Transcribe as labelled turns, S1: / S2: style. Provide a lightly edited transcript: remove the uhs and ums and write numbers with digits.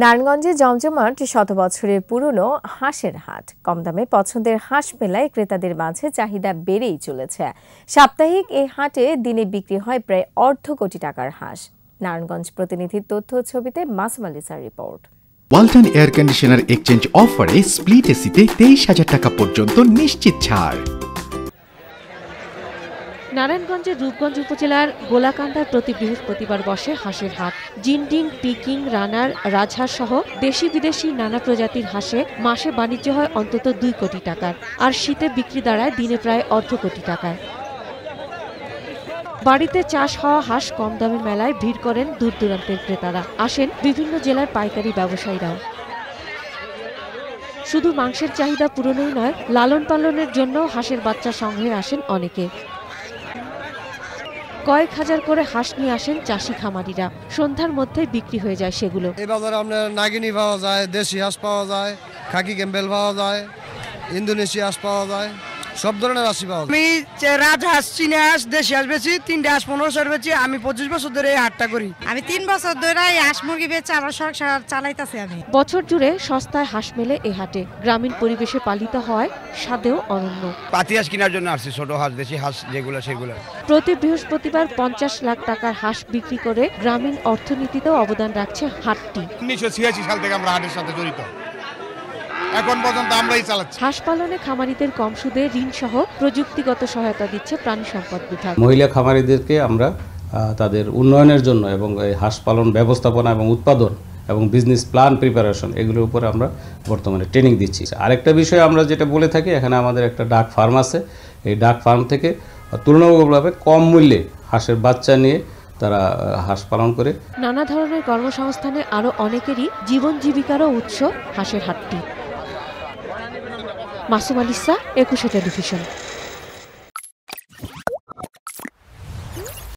S1: নারায়ণগঞ্জে জমজমাট শত বছরের পুরনো হাঁসের হাট। কম দামে পছন্দের হাঁস মেলায় ক্রেতাদের মাঝে চাহিদা বেড়েই চলেছে। সাপ্তাহিক এই হাটে দিনে বিক্রি হয় প্রায় অর্ধ কোটি টাকার হাঁস। নারায়ণগঞ্জ প্রতিনিধির তথ্য ছবিতে মাসুম আলিসার report.
S2: Walton air conditioner exchange অফারে স্প্লিট এসিতে 23,000 টাকা পর্যন্ত নিশ্চিত ছাড়।
S3: নারায়ণগঞ্জের রূপগঞ্জ উপজেলার গোলাকান্দার প্রতি বৃহস্পতিবার বসে হাঁসের হাট। জিনডিং, পিকিং, রানার, রাজহাঁস সহ দেশি বিদেশি নানা প্রজাতির হাঁসে মাসে বাণিজ্য হয় অন্তত 2 কোটি টাকার, আর শীতে বিক্রি দাঁড়ায় দিনে প্রায় অর্ধ কোটি টাকার। বাড়িতে চাষ হওয়া হাঁস কম দামে মেলায় ভিড় করেন দূর দূরান্তের ক্রেতারা। আসেন বিভিন্ন জেলার পাইকারি ব্যবসায়ীরাও। শুধু মাংসের চাহিদা পূরণই নয়, লালন পালনের জন্য হাঁসের বাচ্চা সংগ্রহে আসেন অনেকে। কয়েক হাজার করে হাঁস নিয়ে আসেন চাষি খামারিরা। সন্ধ্যার মধ্যে বিক্রি হয়ে যায় সেগুলো।
S4: এই বাজারে আপনার নাগিনী পাওয়া যায়, দেশি হাঁস পাওয়া যায়, খাকি ক্যাম্বেল পাওয়া যায়, ইন্দোনেশিয়া হাঁস পাওয়া যায়, সব ধরনের হাঁসই পাওয়া যায়।
S5: আমি রাজহাঁস, চীনা হাঁস, দেশি হাঁস বেচি। 3টে হাঁস 1500 বেচি। আমি 25 বছর ধরে এই হাটটা করি।
S6: আমি 3 বছর ধরে এই হাঁস মুরগি বেচে আমার সংসার চালাইতাছি আমি।
S3: বছর জুড়ে সস্তায় হাঁস মেলে এ হাটে। গ্রামীণ পরিবেশে পালিত হয়, স্বাদেও অনন্য।
S7: পাতি হাঁস কেনার জন্য আসছি, ছোট হাঁস, দেশি হাঁস যেগুলো সেগুলো।
S3: প্রতি বৃহস্পতিবার 50 লাখ টাকার হাঁস বিক্রি করে গ্রামীণ অর্থনীতিতেও অবদান রাখছে হাটটি।
S8: 1986 সাল থেকে আমরা হাটের সাথে জড়িত, এখন পর্যন্ত আমরাই চালাচ্ছি।
S3: হাঁস পালনে খামারিদের কম সুদে ঋণ সহ প্রযুক্তিগত সহায়তা দিচ্ছে প্রাণী সম্পদ বিভাগ।
S9: মহিলা খামারিদেরকে আমরা তাদের উন্নয়নের জন্য এবং এই হাঁস পালন ব্যবস্থাপনা এবং উৎপাদন এবং বিজনেস প্ল্যান প্রিপারেশন এগুলোর উপরে আমরা বর্তমানে ট্রেনিং দিচ্ছি। আরেকটা বিষয় আমরা যেটা বলে থাকি, এখানে আমাদের একটা ডাক ফার্ম আছে। এই ডাক ফার্ম থেকে তুলনামূলকভাবে কম মূল্যে হাঁসের বাচ্চা নিয়ে তারা হাঁস পালন করে।
S3: নানা ধরনের কর্মসংস্থানে আরও অনেকেরই জীবন জীবিকারও উৎস হাঁসের হাটটি। মাসুম আলিসা, 21 টেলিভিশন।